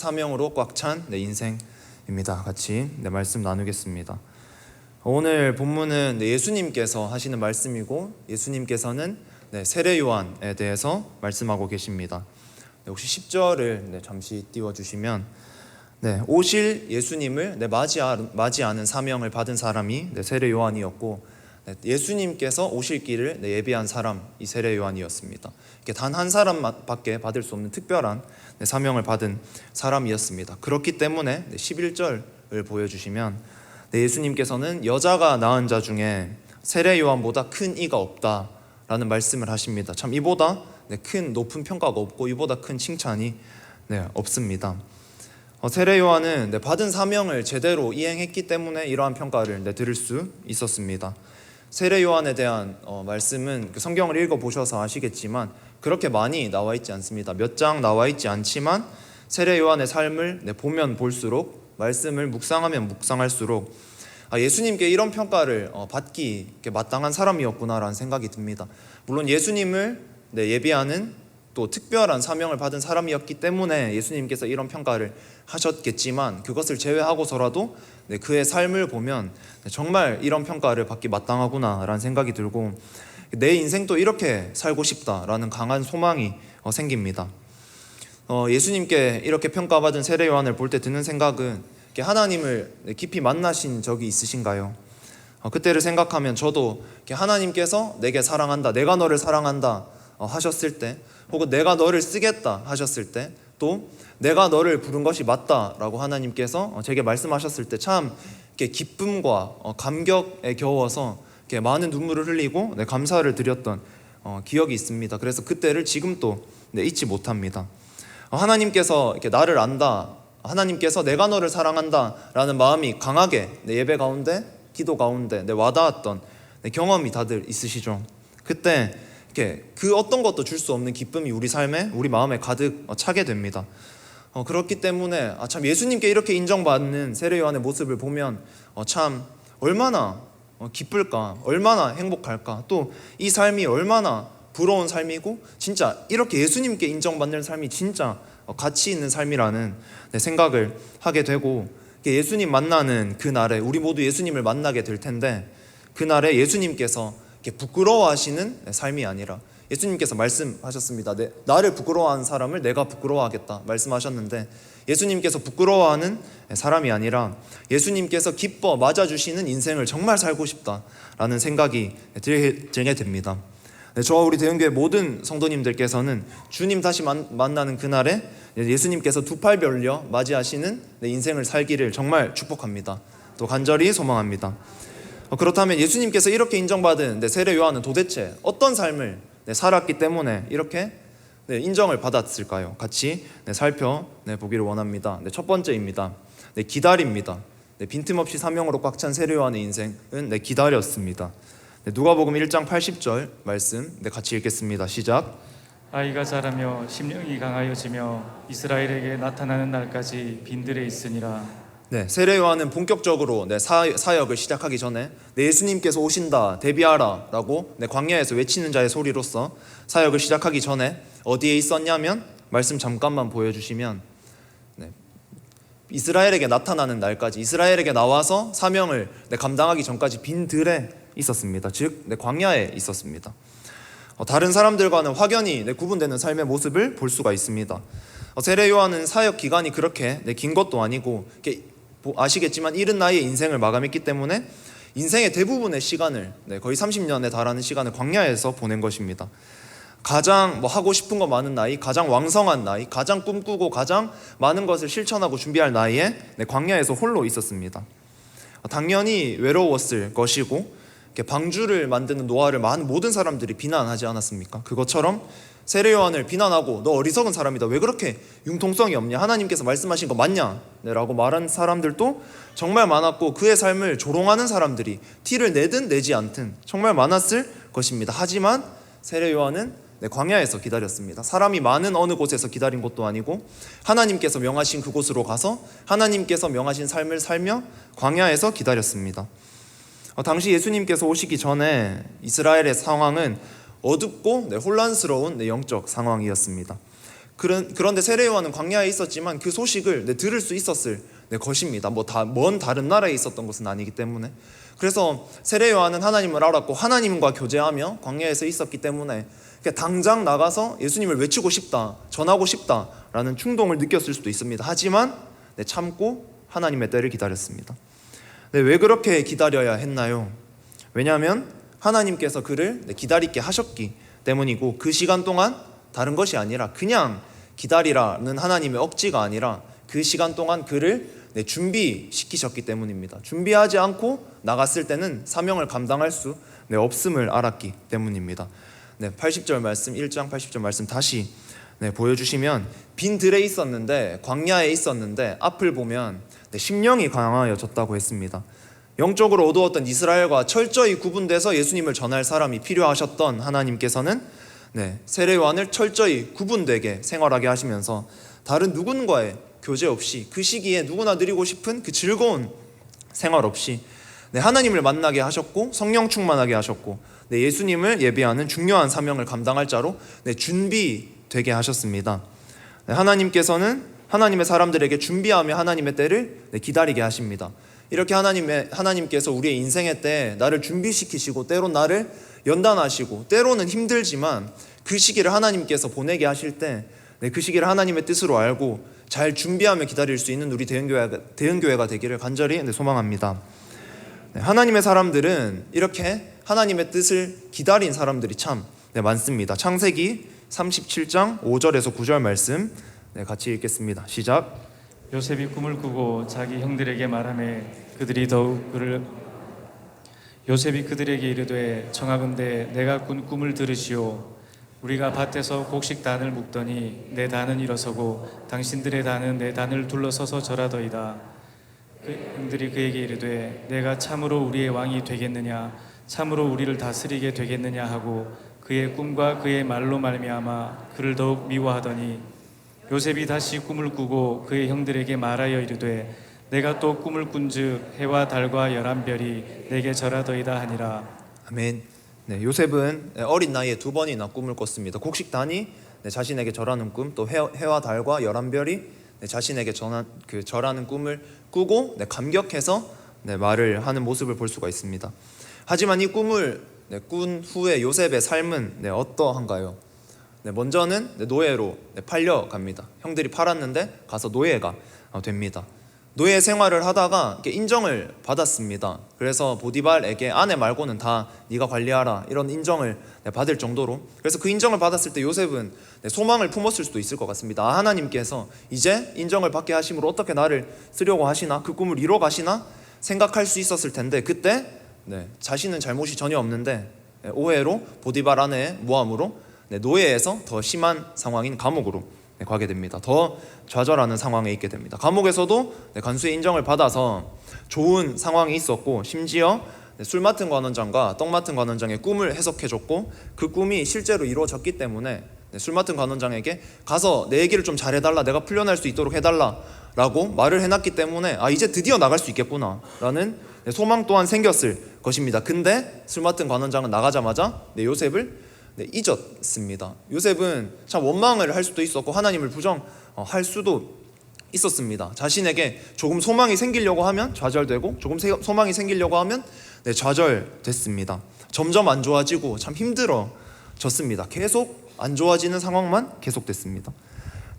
사명으로 꽉 찬 내 인생입니다. 같이 말씀 나누겠습니다. 오늘 본문은 예수님께서 하시는 말씀이고, 예수님께서는 세례 요한에 대해서 말씀하고 계십니다. 혹시 10절을 잠시 띄워주시면, 오실 예수님을 맞이하는 사명을 받은 사람이 세례 요한이었고, 예수님께서 오실 길을 예비한 사람, 이 세례 요한이었습니다. 단 한 사람밖에 받을 수 없는 특별한 사명을 받은 사람이었습니다. 그렇기 때문에 11절을 보여주시면, 예수님께서는 여자가 낳은 자 중에 세례 요한보다 큰 이가 없다라는 말씀을 하십니다. 참 이보다 큰 높은 평가가 없고 이보다 큰 칭찬이 없습니다. 세례 요한은 받은 사명을 제대로 이행했기 때문에 이러한 평가를 들을 수 있었습니다. 세례 요한에 대한 말씀은 성경을 읽어보셔서 아시겠지만 그렇게 많이 나와 있지 않습니다. 몇 장 나와 있지 않지만 세례 요한의 삶을 보면 볼수록, 말씀을 묵상하면 묵상할수록 예수님께 이런 평가를 받기 마땅한 사람이었구나라는 생각이 듭니다. 물론 예수님을 예비하는 또 특별한 사명을 받은 사람이었기 때문에 예수님께서 이런 평가를 하셨겠지만, 그것을 제외하고서라도 그의 삶을 보면 정말 이런 평가를 받기 마땅하구나라는 생각이 들고, 내 인생도 이렇게 살고 싶다라는 강한 소망이 생깁니다. 예수님께 이렇게 평가받은 세례 요한을 볼 때 드는 생각은, 하나님을 깊이 만나신 적이 있으신가요? 그때를 생각하면 저도 하나님께서 내게 사랑한다, 내가 너를 사랑한다 하셨을 때, 혹은 내가 너를 쓰겠다 하셨을 때, 또 내가 너를 부른 것이 맞다라고 하나님께서 제게 말씀하셨을 때 참 기쁨과 감격에 겨워서 많은 눈물을 흘리고 감사를 드렸던 기억이 있습니다. 그래서 그때를 지금도 잊지 못합니다. 하나님께서 나를 안다, 하나님께서 내가 너를 사랑한다 라는 마음이 강하게 예배 가운데, 기도 가운데 와닿았던 경험이 다들 있으시죠? 그때 그 어떤 것도 줄 수 없는 기쁨이 우리 삶에, 우리 마음에 가득 차게 됩니다. 그렇기 때문에 참 예수님께 이렇게 인정받는 세례 요한의 모습을 보면 참 얼마나 기쁠까, 얼마나 행복할까, 또 이 삶이 얼마나 부러운 삶이고, 진짜 이렇게 예수님께 인정받는 삶이 진짜 가치 있는 삶이라는 생각을 하게 되고, 예수님 만나는 그날에 우리 모두 예수님을 만나게 될 텐데, 그날에 예수님께서 부끄러워하시는 삶이 아니라, 예수님께서 말씀하셨습니다. 나를 부끄러워하는 사람을 내가 부끄러워하겠다 말씀하셨는데, 예수님께서 부끄러워하는 사람이 아니라 예수님께서 기뻐 맞아주시는 인생을 정말 살고 싶다라는 생각이 들게 됩니다. 저와 우리 대형교회 모든 성도님들께서는 주님 다시 만나는 그날에 예수님께서 두 팔 벌려 맞이하시는 인생을 살기를 정말 축복합니다. 또 간절히 소망합니다. 그렇다면 예수님께서 이렇게 인정받은 세례 요한은 도대체 어떤 삶을 살았기 때문에 이렇게 인정을 받았을까요? 같이 살펴보기를 원합니다. 첫 번째입니다. 기다립니다. 빈틈없이 사명으로 꽉 찬 세례 요한의 인생은 기다렸습니다. 누가복음 1장 80절 말씀 같이 읽겠습니다. 시작. 아이가 자라며 심령이 강하여지며 이스라엘에게 나타나는 날까지 빈들에 있으니라. 세례 요한은 본격적으로 사역을 시작하기 전에 예수님께서 오신다, 대비하라 라고 광야에서 외치는 자의 소리로서 사역을 시작하기 전에 어디에 있었냐면, 말씀 잠깐만 보여주시면 이스라엘에게 나타나는 날까지, 이스라엘에게 나와서 사명을 감당하기 전까지 빈들에 있었습니다. 즉 광야에 있었습니다. 다른 사람들과는 확연히 구분되는 삶의 모습을 볼 수가 있습니다. 세례 요한은 사역 기간이 그렇게 긴 것도 아니고, 아시겠지만 이른 나이에 인생을 마감했기 때문에 인생의 대부분의 시간을, 거의 30년에 달하는 시간을 광야에서 보낸 것입니다. 가장 하고 싶은 거 많은 나이, 가장 왕성한 나이, 가장 꿈꾸고 가장 많은 것을 실천하고 준비할 나이에 광야에서 홀로 있었습니다. 당연히 외로웠을 것이고, 방주를 만드는 노아를 모든 사람들이 비난하지 않았습니까? 그것처럼 세례 요한을 비난하고 너 어리석은 사람이다, 왜 그렇게 융통성이 없냐, 하나님께서 말씀하신 거 맞냐 라고 말한 사람들도 정말 많았고, 그의 삶을 조롱하는 사람들이 티를 내든 내지 않든 정말 많았을 것입니다. 하지만 세례 요한은 광야에서 기다렸습니다. 사람이 많은 어느 곳에서 기다린 것도 아니고, 하나님께서 명하신 그곳으로 가서 하나님께서 명하신 삶을 살며 광야에서 기다렸습니다. 당시 예수님께서 오시기 전에 이스라엘의 상황은 어둡고 혼란스러운 영적 상황이었습니다. 그런데 세례 요한은 광야에 있었지만 그 소식을 들을 수 있었을 것입니다. 먼 다른 나라에 있었던 것은 아니기 때문에. 그래서 세례 요한은 하나님을 알았고 하나님과 교제하며 광야에서 있었기 때문에 당장 나가서 예수님을 외치고 싶다, 전하고 싶다라는 충동을 느꼈을 수도 있습니다. 하지만 참고 하나님의 때를 기다렸습니다. 왜 그렇게 기다려야 했나요? 왜냐하면 하나님께서 그를 기다리게 하셨기 때문이고, 그 시간 동안 다른 것이 아니라 그냥 기다리라는 하나님의 억지가 아니라 그 시간 동안 그를 준비시키셨기 때문입니다. 준비하지 않고 나갔을 때는 사명을 감당할 수 없음을 알았기 때문입니다. 80절 말씀, 1장 80절 말씀 다시 보여주시면, 빈 들에 있었는데, 광야에 있었는데 앞을 보면 심령이 강하여졌다고 했습니다. 영적으로 어두웠던 이스라엘과 철저히 구분돼서 예수님을 전할 사람이 필요하셨던 하나님께서는 세례 요한을 철저히 구분되게 생활하게 하시면서 다른 누군가의 교제 없이, 그 시기에 누구나 누리고 싶은 그 즐거운 생활 없이 하나님을 만나게 하셨고, 성령 충만하게 하셨고, 예수님을 예비하는 중요한 사명을 감당할 자로 준비되게 하셨습니다. 하나님께서는 하나님의 사람들에게 준비하며 하나님의 때를 기다리게 하십니다. 이렇게 하나님께서 우리의 인생의 때에 나를 준비시키시고, 때론 나를 연단하시고, 때로는 힘들지만 그 시기를 하나님께서 보내게 하실 때 그 시기를 하나님의 뜻으로 알고 잘 준비하며 기다릴 수 있는 우리 대은교회가 되기를 간절히 소망합니다. 하나님의 사람들은 이렇게 하나님의 뜻을 기다린 사람들이 참 많습니다. 창세기 37장 5절에서 9절 말씀 같이 읽겠습니다. 시작. 요셉이 꿈을 꾸고 자기 형들에게 말하매 요셉이 그들에게 이르되 청하건대 내가 꾼 꿈을 들으시오. 우리가 밭에서 곡식 단을 묶더니 내 단은 일어서고 당신들의 단은 내 단을 둘러서서 절하더이다. 그 형들이 그에게 이르되 내가 참으로 우리의 왕이 되겠느냐, 참으로 우리를 다스리게 되겠느냐 하고 그의 꿈과 그의 말로 말미암아 그를 더욱 미워하더니, 요셉이 다시 꿈을 꾸고 그의 형들에게 말하여 이르되 내가 또 꿈을 꾼즉 해와 달과 11별이 내게 절하더이다 하니라. 아멘. 요셉은 어린 나이에 2번이나 꿈을 꿨습니다. 곡식단이 자신에게 절하는 꿈, 또 해와 달과 11별이 자신에게 절하는 꿈을 꾸고 감격해서 말을 하는 모습을 볼 수가 있습니다. 하지만 이 꿈을 꾼 후에 요셉의 삶은 어떠한가요? 먼저는 노예로 팔려갑니다. 형들이 팔았는데 가서 노예가 됩니다. 노예 생활을 하다가 인정을 받았습니다. 그래서 보디발에게 아내 말고는 다 네가 관리하라, 이런 인정을 받을 정도로. 그래서 그 인정을 받았을 때 요셉은 소망을 품었을 수도 있을 것 같습니다. 하나님께서 이제 인정을 받게 하심으로 어떻게 나를 쓰려고 하시나, 그 꿈을 이뤄 가시나 생각할 수 있었을 텐데, 그때 자신은 잘못이 전혀 없는데 오해로 보디발 아내의 모함으로 노예에서 더 심한 상황인 감옥으로 가게 됩니다. 더 좌절하는 상황에 있게 됩니다. 감옥에서도 간수의 인정을 받아서 좋은 상황이 있었고, 심지어 술 맡은 관원장과 떡 맡은 관원장의 꿈을 해석해줬고, 그 꿈이 실제로 이루어졌기 때문에 술 맡은 관원장에게 가서 내 얘기를 좀 잘해달라, 내가 풀려날 수 있도록 해달라라고 말을 해놨기 때문에 이제 드디어 나갈 수 있겠구나 라는 소망 또한 생겼을 것입니다. 근데 술 맡은 관원장은 나가자마자 요셉을 잊었습니다. 요셉은 참 원망을 할 수도 있었고 하나님을 부정할 수도 있었습니다. 자신에게 조금 소망이 생기려고 하면 좌절되고, 조금 소망이 생기려고 하면 좌절됐습니다. 점점 안 좋아지고 참 힘들어졌습니다. 계속 안 좋아지는 상황만 계속됐습니다.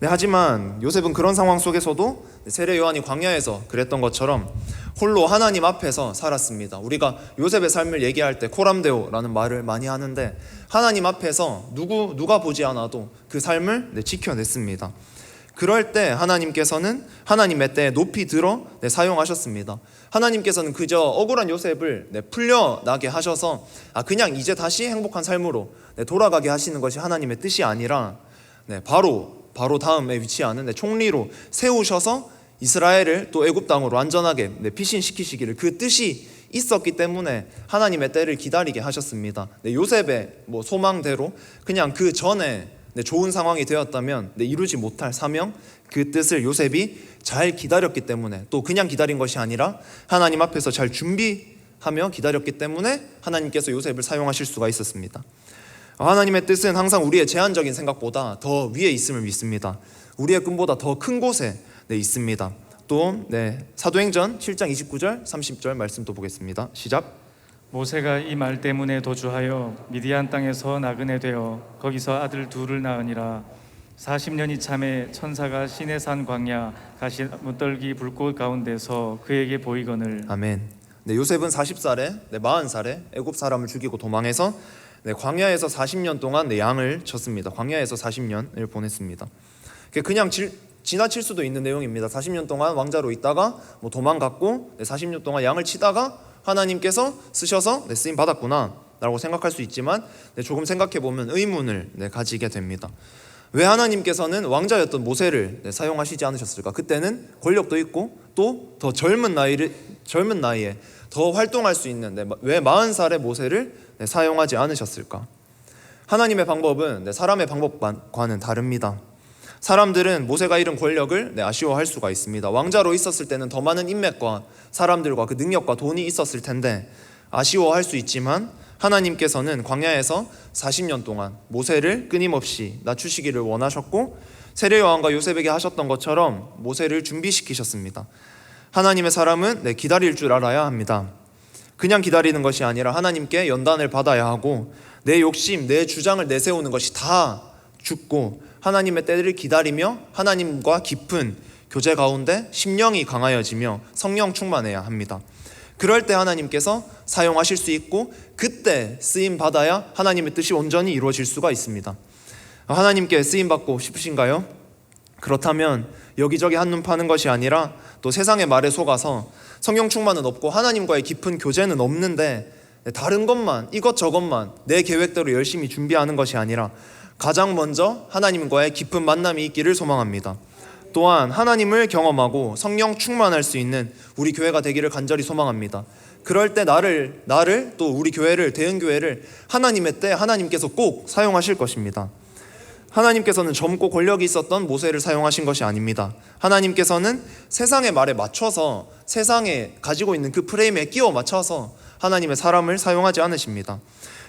하지만 요셉은 그런 상황 속에서도 세례 요한이 광야에서 그랬던 것처럼 홀로 하나님 앞에서 살았습니다. 우리가 요셉의 삶을 얘기할 때 코람데오라는 말을 많이 하는데, 하나님 앞에서 누가 보지 않아도 그 삶을 지켜냈습니다. 그럴 때 하나님께서는 하나님의 때에 높이 들어 사용하셨습니다. 하나님께서는 그저 억울한 요셉을 풀려나게 하셔서 그냥 이제 다시 행복한 삶으로 돌아가게 하시는 것이 하나님의 뜻이 아니라 바로 다음에 위치하는 총리로 세우셔서 이스라엘을 또 애굽 땅으로 안전하게 피신시키시기를 그 뜻이 있었기 때문에 하나님의 때를 기다리게 하셨습니다. 요셉의 소망대로 그냥 그 전에 좋은 상황이 되었다면 이루지 못할 사명, 그 뜻을 요셉이 잘 기다렸기 때문에, 또 그냥 기다린 것이 아니라 하나님 앞에서 잘 준비하며 기다렸기 때문에 하나님께서 요셉을 사용하실 수가 있었습니다. 하나님의 뜻은 항상 우리의 제한적인 생각보다 더 위에 있음을 믿습니다. 우리의 꿈보다 더 큰 곳에 있습니다. 또 사도행전 7장 29절 30절 말씀 또 보겠습니다. 시작. 모세가 이 말 때문에 도주하여 미디안 땅에서 나그네 되어 거기서 아들 둘을 낳으니라. 40년이 참에 천사가 시내산 광야 가시무떨기 불꽃 가운데서 그에게 보이거늘. 아멘. 요셉은 40살에 40살에 애굽 사람을 죽이고 도망해서 광야에서 40년 동안 양을 쳤습니다. 광야에서 40년을 보냈습니다. 그냥 지나칠 수도 있는 내용입니다. 40년 동안 왕자로 있다가 도망갔고 40년 동안 양을 치다가 하나님께서 쓰셔서 쓰임 받았구나 라고 생각할 수 있지만 조금 생각해보면 의문을 가지게 됩니다. 왜 하나님께서는 왕자였던 모세를 사용하시지 않으셨을까? 그때는 권력도 있고 또 더 젊은 나이에 더 활동할 수 있는 왜 40살의 모세를 사용하지 않으셨을까? 하나님의 방법은 사람의 방법과는 다릅니다. 사람들은 모세가 잃은 권력을 아쉬워할 수가 있습니다. 왕자로 있었을 때는 더 많은 인맥과 사람들과 그 능력과 돈이 있었을 텐데 아쉬워할 수 있지만 하나님께서는 광야에서 40년 동안 모세를 끊임없이 낮추시기를 원하셨고 세례 요한과 요셉에게 하셨던 것처럼 모세를 준비시키셨습니다. 하나님의 사람은 기다릴 줄 알아야 합니다. 그냥 기다리는 것이 아니라 하나님께 연단을 받아야 하고 내 욕심, 내 주장을 내세우는 것이 다 죽고 하나님의 때를 기다리며 하나님과 깊은 교제 가운데 심령이 강하여지며 성령 충만해야 합니다. 그럴 때 하나님께서 사용하실 수 있고 그때 쓰임 받아야 하나님의 뜻이 온전히 이루어질 수가 있습니다. 하나님께 쓰임 받고 싶으신가요? 그렇다면 여기저기 한눈 파는 것이 아니라 또 세상의 말에 속아서 성령 충만은 없고 하나님과의 깊은 교제는 없는데 다른 것만 이것저것만 내 계획대로 열심히 준비하는 것이 아니라 가장 먼저 하나님과의 깊은 만남이 있기를 소망합니다. 또한 하나님을 경험하고 성령 충만할 수 있는 우리 교회가 되기를 간절히 소망합니다. 그럴 때 나를 또 우리 교회를 대은교회를 하나님의 때 하나님께서 꼭 사용하실 것입니다. 하나님께서는 젊고 권력이 있었던 모세를 사용하신 것이 아닙니다. 하나님께서는 세상의 말에 맞춰서 세상에 가지고 있는 그 프레임에 끼워 맞춰서 하나님의 사람을 사용하지 않으십니다.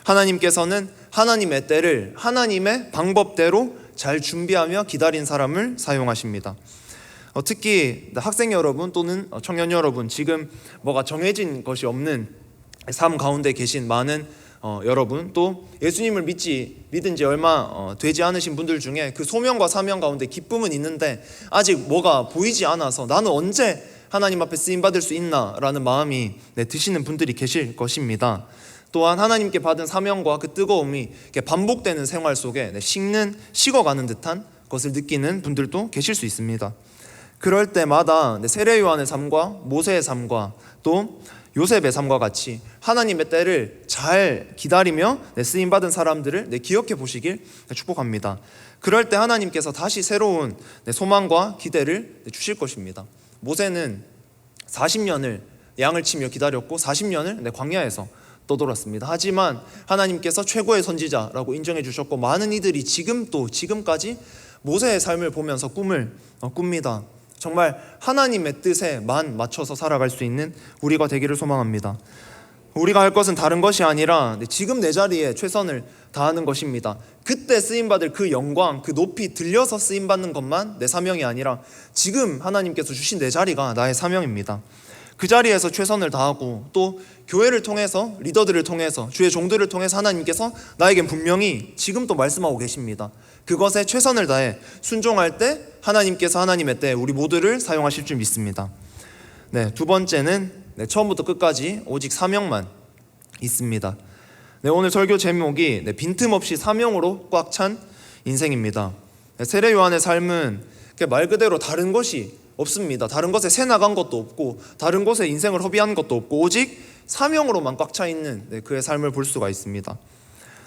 하나님께서는 하나님의 때를 하나님의 방법대로 잘 준비하며 기다린 사람을 사용하십니다. 특히 학생 여러분 또는 청년 여러분, 지금 뭐가 정해진 것이 없는 삶 가운데 계신 많은 여러분, 또 예수님을 믿은 지 얼마 되지 않으신 분들 중에 그 소명과 사명 가운데 기쁨은 있는데 아직 뭐가 보이지 않아서 나는 언제 하나님 앞에 쓰임받을 수 있나 라는 마음이 드시는 분들이 계실 것입니다. 또한 하나님께 받은 사명과 그 뜨거움이 반복되는 생활 속에 식어가는 듯한 것을 느끼는 분들도 계실 수 있습니다. 그럴 때마다 세례 요한의 삶과 모세의 삶과 또 요셉의 삶과 같이 하나님의 때를 잘 기다리며 쓰임받은 사람들을 기억해 보시길 축복합니다. 그럴 때 하나님께서 다시 새로운 소망과 기대를 주실 것입니다. 모세는 40년을 양을 치며 기다렸고 40년을 광야에서 떠돌았습니다. 하지만 하나님께서 최고의 선지자라고 인정해 주셨고 많은 이들이 지금까지 모세의 삶을 보면서 꿈을 꿉니다. 정말 하나님의 뜻에만 맞춰서 살아갈 수 있는 우리가 되기를 소망합니다. 우리가 할 것은 다른 것이 아니라 지금 내 자리에 최선을 다하는 것입니다. 그때 쓰임받을 그 영광, 그 높이 들려서 쓰임받는 것만 내 사명이 아니라 지금 하나님께서 주신 내 자리가 나의 사명입니다. 그 자리에서 최선을 다하고 또 교회를 통해서 리더들을 통해서 주의 종들을 통해서 하나님께서 나에겐 분명히 지금도 말씀하고 계십니다. 그것에 최선을 다해 순종할 때 하나님께서 하나님의 때 우리 모두를 사용하실 줄 믿습니다. 두 번째는 처음부터 끝까지 오직 사명만 있습니다. 오늘 설교 제목이 빈틈없이 사명으로 꽉 찬 인생입니다. 세례 요한의 삶은 말 그대로 다른 것이 없습니다. 다른 것에 새 나간 것도 없고 다른 것에 인생을 허비한 것도 없고 오직 사명으로만 꽉 차 있는 그의 삶을 볼 수가 있습니다.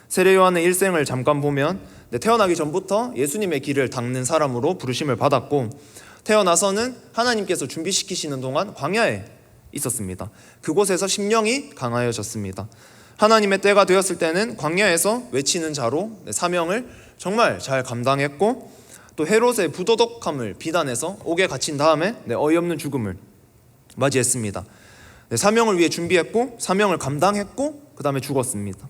세례 요한의 일생을 잠깐 보면 태어나기 전부터 예수님의 길을 닦는 사람으로 부르심을 받았고 태어나서는 하나님께서 준비시키시는 동안 광야에 있었습니다. 그곳에서 심령이 강하여졌습니다. 하나님의 때가 되었을 때는 광야에서 외치는 자로 사명을 정말 잘 감당했고 또 헤롯의 부도덕함을 비단해서 옥에 갇힌 다음에 어이없는 죽음을 맞이했습니다. 사명을 위해 준비했고 사명을 감당했고 그 다음에 죽었습니다.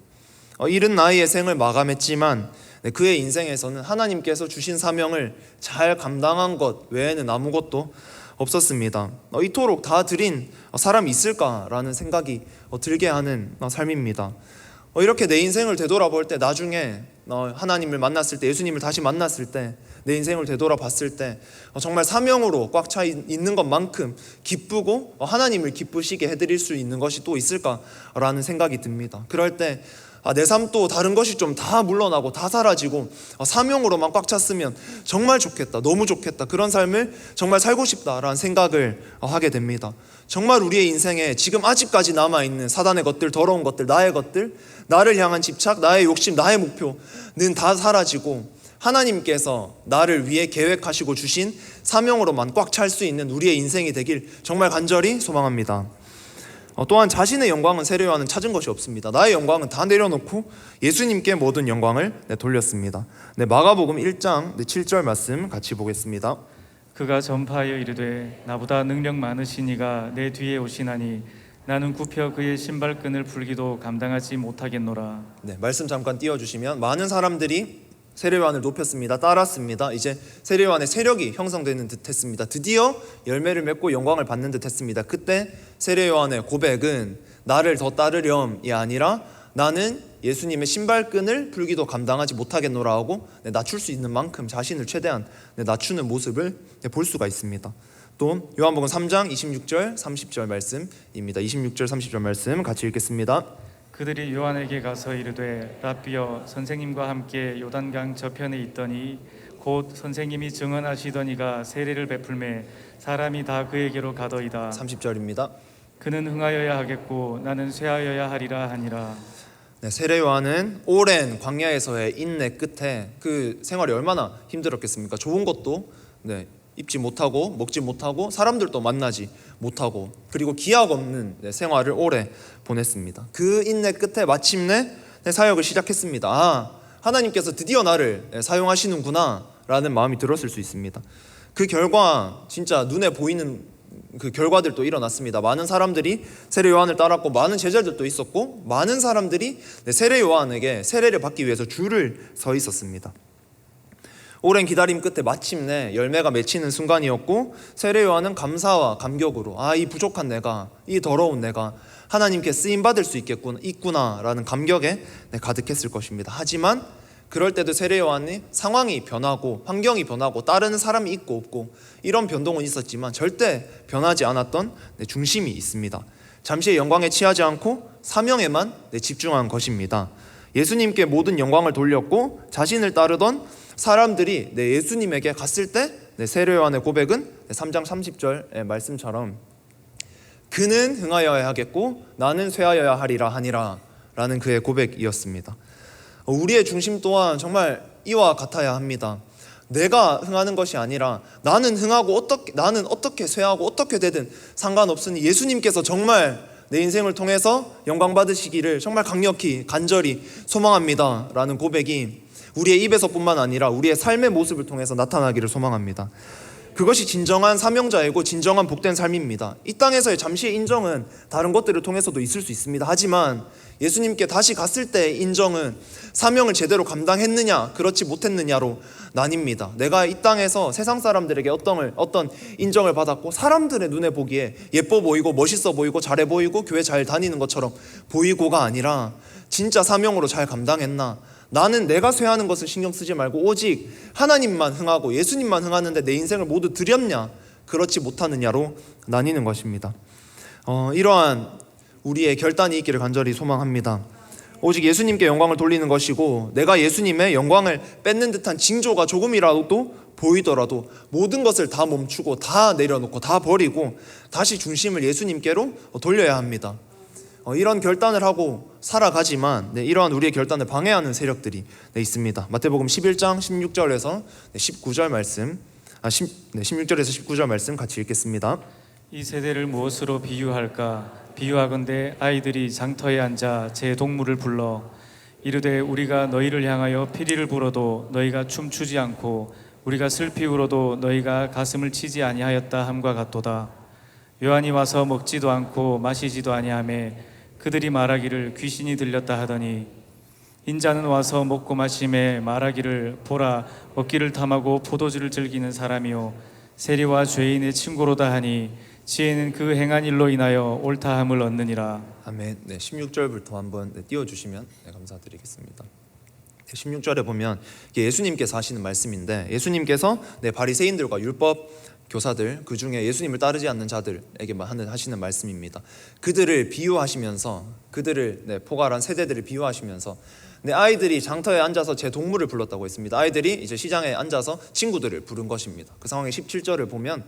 이른 나이의 생을 마감했지만 그의 인생에서는 하나님께서 주신 사명을 잘 감당한 것 외에는 아무것도 없었습니다. 이토록 다 드린 사람이 있을까라는 생각이 들게 하는 삶입니다. 이렇게 내 인생을 되돌아볼 때 나중에 하나님을 만났을 때, 예수님을 다시 만났을 때, 내 인생을 되돌아봤을 때 정말 사명으로 꽉 차 있는 것만큼 기쁘고 하나님을 기쁘시게 해드릴 수 있는 것이 또 있을까라는 생각이 듭니다. 그럴 때 내 삶도 다른 것이 좀 다 물러나고 다 사라지고 사명으로만 꽉 찼으면 정말 좋겠다, 너무 좋겠다, 그런 삶을 정말 살고 싶다라는 생각을 하게 됩니다. 정말 우리의 인생에 지금 아직까지 남아있는 사단의 것들, 더러운 것들, 나의 것들, 나를 향한 집착, 나의 욕심, 나의 목표는 다 사라지고 하나님께서 나를 위해 계획하시고 주신 사명으로만 꽉 찰 수 있는 우리의 인생이 되길 정말 간절히 소망합니다. 또한 자신의 영광은 세례요한은 찾은 것이 없습니다. 나의 영광은 다 내려놓고 예수님께 모든 영광을 돌렸습니다. 마가복음 1장 7절 말씀 같이 보겠습니다. 그가 전파하여 이르되 나보다 능력 많으신 이가 내 뒤에 오시나니 나는 굽혀 그의 신발끈을 풀기도 감당하지 못하겠노라. 말씀 잠깐 띄워주시면 많은 사람들이 세례요한을 높였습니다. 따랐습니다. 이제 세례요한의 세력이 형성되는 듯 했습니다. 드디어 열매를 맺고 영광을 받는 듯 했습니다. 그때 세례요한의 고백은 나를 더 따르렴이 아니라 나는 예수님의 신발끈을 풀기도 감당하지 못하겠노라 하고 낮출 수 있는 만큼 자신을 최대한 낮추는 모습을 볼 수가 있습니다. 또 요한복음 3장 26절 30절 말씀입니다. 26절 30절 말씀 같이 읽겠습니다. 그들이 요한에게 가서 이르되 라삐여 선생님과 함께 요단강 저편에 있더니 곧 선생님이 증언하시더니가 세례를 베풀매 사람이 다 그에게로 가더이다. 30절입니다. 그는 흥하여야 하겠고 나는 쇠하여야 하리라 하니라. 세례 요한은 오랜 광야에서의 인내 끝에 그 생활이 얼마나 힘들었겠습니까? 좋은 것도 입지 못하고 먹지 못하고 사람들도 만나지 못하고 그리고 기약 없는 생활을 오래 보냈습니다. 그 인내 끝에 마침내 사역을 시작했습니다. 하나님께서 드디어 나를 사용하시는구나 라는 마음이 들었을 수 있습니다. 그 결과 진짜 눈에 보이는 그 결과들도 일어났습니다. 많은 사람들이 세례 요한을 따랐고 많은 제자들도 있었고 많은 사람들이 세례 요한에게 세례를 받기 위해서 줄을 서 있었습니다. 오랜 기다림 끝에 마침내 열매가 맺히는 순간이었고 세례 요한은 감사와 감격으로 이 부족한 내가, 이 더러운 내가 하나님께 쓰임받을 수 있구나라는 감격에 가득했을 것입니다. 하지만 그럴 때도 세례 요한이 상황이 변하고 환경이 변하고 따르는 사람이 있고 없고 이런 변동은 있었지만 절대 변하지 않았던 중심이 있습니다. 잠시의 영광에 취하지 않고 사명에만 집중한 것입니다. 예수님께 모든 영광을 돌렸고 자신을 따르던 사람들이 예수님에게 갔을 때 세례 요한의 고백은 3장 30절 말씀처럼 그는 흥하여야 하겠고 나는 쇠하여야 하리라 하니라 라는 그의 고백이었습니다. 우리의 중심 또한 정말 이와 같아야 합니다. 내가 흥하는 것이 아니라 나는 흥하고 나는 어떻게 쇠하고 어떻게 되든 상관없으니 예수님께서 정말 내 인생을 통해서 영광 받으시기를 정말 강력히 간절히 소망합니다 라는 고백이 우리의 입에서뿐만 아니라 우리의 삶의 모습을 통해서 나타나기를 소망합니다. 그것이 진정한 사명자이고 진정한 복된 삶입니다. 이 땅에서의 잠시의 인정은 다른 것들을 통해서도 있을 수 있습니다. 하지만 예수님께 다시 갔을 때의 인정은 사명을 제대로 감당했느냐 그렇지 못했느냐로 나뉩니다. 내가 이 땅에서 세상 사람들에게 어떤 인정을 받았고 사람들의 눈에 보기에 예뻐 보이고 멋있어 보이고 잘해 보이고 교회 잘 다니는 것처럼 보이고가 아니라 진짜 사명으로 잘 감당했나, 나는 내가 쇠하는 것을 신경 쓰지 말고 오직 하나님만 흥하고 예수님만 흥하는데 내 인생을 모두 드렸냐 그렇지 못하느냐로 나뉘는 것입니다. 이러한 우리의 결단이 있기를 간절히 소망합니다. 오직 예수님께 영광을 돌리는 것이고 내가 예수님의 영광을 뺏는 듯한 징조가 조금이라도 보이더라도 모든 것을 다 멈추고 다 내려놓고 다 버리고 다시 중심을 예수님께로 돌려야 합니다. 이런 결단을 하고 살아가지만 이러한 우리의 결단을 방해하는 세력들이 있습니다. 마태복음 11장 16절에서 19절 말씀 16절에서 19절 말씀 같이 읽겠습니다. 이 세대를 무엇으로 비유할까? 비유하건대 아이들이 장터에 앉아 제 동물을 불러 이르되 우리가 너희를 향하여 피리를 불어도 너희가 춤추지 않고 우리가 슬피 울어도 너희가 가슴을 치지 아니하였다 함과 같도다. 요한이 와서 먹지도 않고 마시지도 아니하매 그들이 말하기를 귀신이 들렸다 하더니 인자는 와서 먹고 마심에 말하기를 보라 먹기를 탐하고 포도주를 즐기는 사람이요 세리와 죄인의 친구로다 하니 지혜는 그 행한 일로 인하여 옳다함을 얻느니라. 아멘. 네, 16절부터 한번 띄워주시면 감사드리겠습니다. 16절에 보면 예수님께서 하시는 말씀인데, 예수님께서 바리새인들과 율법 교사들, 그 중에 예수님을 따르지 않는 자들에게 하시는 말씀입니다. 그들을 비유하시면서, 그들을 포괄한 세대들을 비유하시면서, 아이들이 장터에 앉아서 제 동물을 불렀다고 했습니다. 아이들이 이제 시장에 앉아서 친구들을 부른 것입니다. 그 상황의 17절을 보면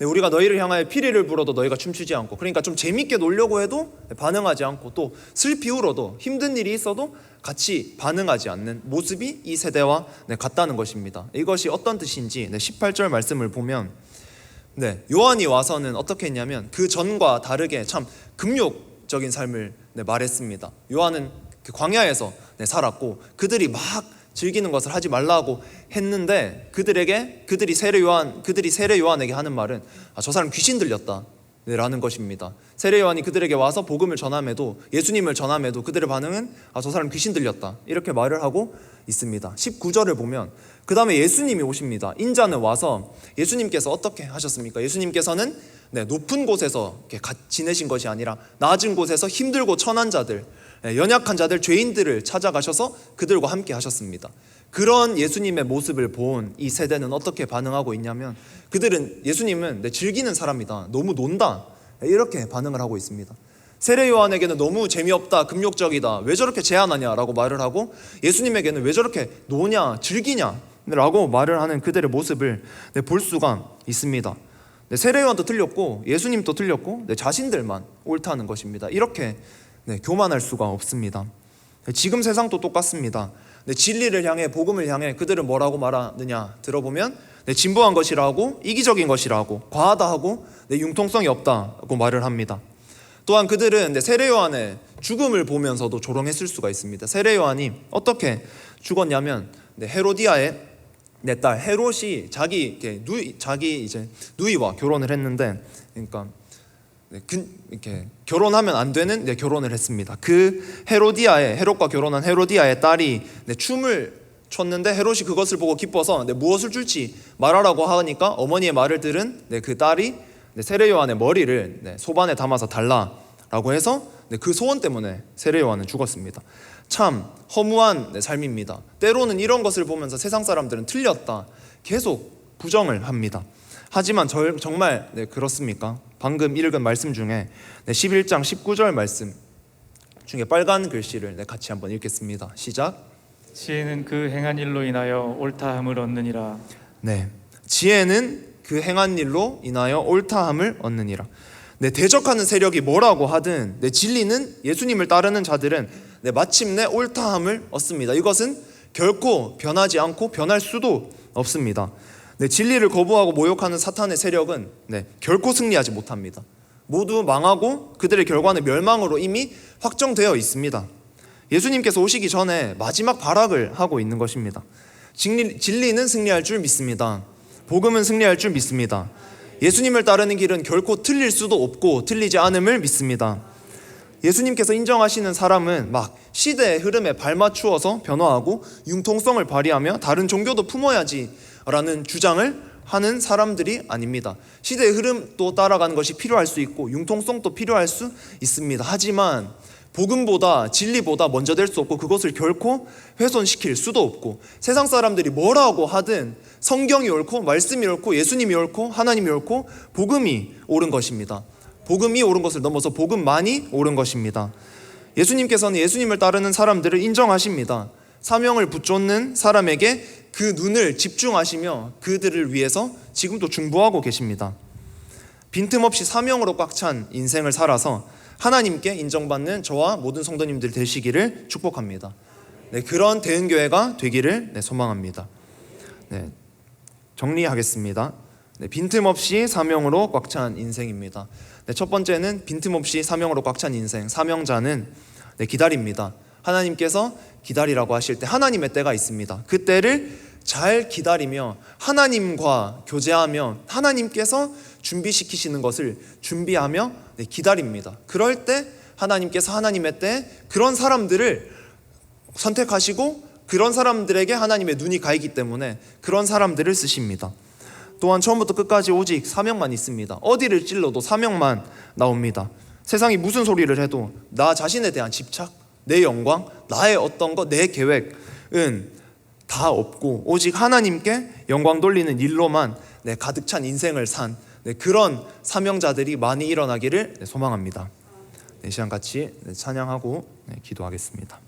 우리가 너희를 향하여 피리를 불어도 너희가 춤추지 않고, 그러니까 좀 재밌게 놀려고 해도 반응하지 않고, 또 슬피 울어도 힘든 일이 있어도 같이 반응하지 않는 모습이 이 세대와 같다는 것입니다. 이것이 어떤 뜻인지 18절 말씀을 보면 요한이 와서는 어떻게 했냐면 그 전과 다르게 참 금욕적인 삶을 말했습니다. 요한은 광야에서 살았고 그들이 막 즐기는 것을 하지 말라고 했는데 그들이 세례 요한에게 하는 말은 저 사람 귀신 들렸다 라는 것입니다. 세례 요한이 그들에게 와서 복음을 전함에도, 예수님을 전함에도 그들의 반응은 저 사람 귀신 들렸다 이렇게 말을 하고 있습니다. 19절을 보면 그 다음에 예수님이 오십니다. 인자는 와서 예수님께서 어떻게 하셨습니까? 예수님께서는 높은 곳에서 지내신 것이 아니라 낮은 곳에서 힘들고 천한 자들, 연약한 자들, 죄인들을 찾아가셔서 그들과 함께 하셨습니다. 그런 예수님의 모습을 본 이 세대는 어떻게 반응하고 있냐면, 그들은 예수님은 즐기는 사람이다, 너무 논다 이렇게 반응을 하고 있습니다. 세례 요한에게는 너무 재미없다, 금욕적이다, 왜 저렇게 제한하냐라고 말을 하고, 예수님에게는 왜 저렇게 노냐, 즐기냐 라고 말을 하는 그들의 모습을 볼 수가 있습니다. 세례 요한도 틀렸고 예수님도 틀렸고 자신들만 옳다는 것입니다. 이렇게 교만할 수가 없습니다. 지금 세상도 똑같습니다. 진리를 향해, 복음을 향해 그들은 뭐라고 말하느냐 들어보면 진보한 것이라고, 이기적인 것이라고, 과하다 하고 융통성이 없다고 말을 합니다. 또한 그들은 세례 요한의 죽음을 보면서도 조롱했을 수가 있습니다. 세례 요한이 어떻게 죽었냐면 헤로디아의 딸 헤롯이 자기 이제 누이와 결혼을 했는데, 그러니까 이렇게 결혼하면 안 되는 결혼을 했습니다. 그 헤롯과 결혼한 헤로디아의 딸이 춤을 췄는데 헤롯이 그것을 보고 기뻐서 무엇을 줄지 말하라고 하니까 어머니의 말을 들은 그 딸이 세례 요한의 머리를 소반에 담아서 달라라고 해서 그 소원 때문에 세례 요한은 죽었습니다. 참 허무한 삶입니다. 때로는 이런 것을 보면서 세상 사람들은 틀렸다 계속 부정을 합니다. 하지만 정말 그렇습니까? 방금 읽은 말씀 중에 11장 19절 말씀 중에 빨간 글씨를 같이 한번 읽겠습니다. 시작. 지혜는 그 행한 일로 인하여 옳다함을 얻느니라. 지혜는 그 행한 일로 인하여 옳다함을 얻느니라. 대적하는 세력이 뭐라고 하든 진리는, 예수님을 따르는 자들은 마침내 옳다함을 얻습니다. 이것은 결코 변하지 않고 변할 수도 없습니다. 진리를 거부하고 모욕하는 사탄의 세력은 결코 승리하지 못합니다. 모두 망하고 그들의 결과는 멸망으로 이미 확정되어 있습니다. 예수님께서 오시기 전에 마지막 발악을 하고 있는 것입니다. 진리는 승리할 줄 믿습니다. 복음은 승리할 줄 믿습니다. 예수님을 따르는 길은 결코 틀릴 수도 없고 틀리지 않음을 믿습니다. 예수님께서 인정하시는 사람은 막 시대의 흐름에 발맞추어서 변화하고 융통성을 발휘하며 다른 종교도 품어야지 라는 주장을 하는 사람들이 아닙니다. 시대의 흐름도 따라가는 것이 필요할 수 있고 융통성도 필요할 수 있습니다. 하지만 복음보다, 진리보다 먼저 될 수 없고 그것을 결코 훼손시킬 수도 없고, 세상 사람들이 뭐라고 하든 성경이 옳고 말씀이 옳고 예수님이 옳고 하나님이 옳고 복음이 옳은 것입니다. 복음이 옳은 것을 넘어서 복음만이 옳은 것입니다. 예수님께서는 예수님을 따르는 사람들을 인정하십니다. 사명을 붙잡는 사람에게 그 눈을 집중하시며 그들을 위해서 지금도 중보하고 계십니다. 빈틈없이 사명으로 꽉 찬 인생을 살아서 하나님께 인정받는 저와 모든 성도님들 되시기를 축복합니다. 그런 대은교회가 되기를 소망합니다. 정리하겠습니다. 빈틈없이 사명으로 꽉 찬 인생입니다. 첫 번째는 빈틈없이 사명으로 꽉 찬 인생, 사명자는 기다립니다. 하나님께서 기다리라고 하실 때 하나님의 때가 있습니다. 그 때를 잘 기다리며 하나님과 교제하며 하나님께서 준비시키시는 것을 준비하며 기다립니다. 그럴 때 하나님께서 하나님의 때 그런 사람들을 선택하시고 그런 사람들에게 하나님의 눈이 가 있기 때문에 그런 사람들을 쓰십니다. 또한 처음부터 끝까지 오직 사명만 있습니다. 어디를 찔러도 사명만 나옵니다. 세상이 무슨 소리를 해도 나 자신에 대한 집착, 내 영광, 나의 어떤 것, 내 계획은 다 없고 오직 하나님께 영광 돌리는 일로만 가득 찬 인생을 산 그런 사명자들이 많이 일어나기를 소망합니다. 이 시간 같이 찬양하고 기도하겠습니다.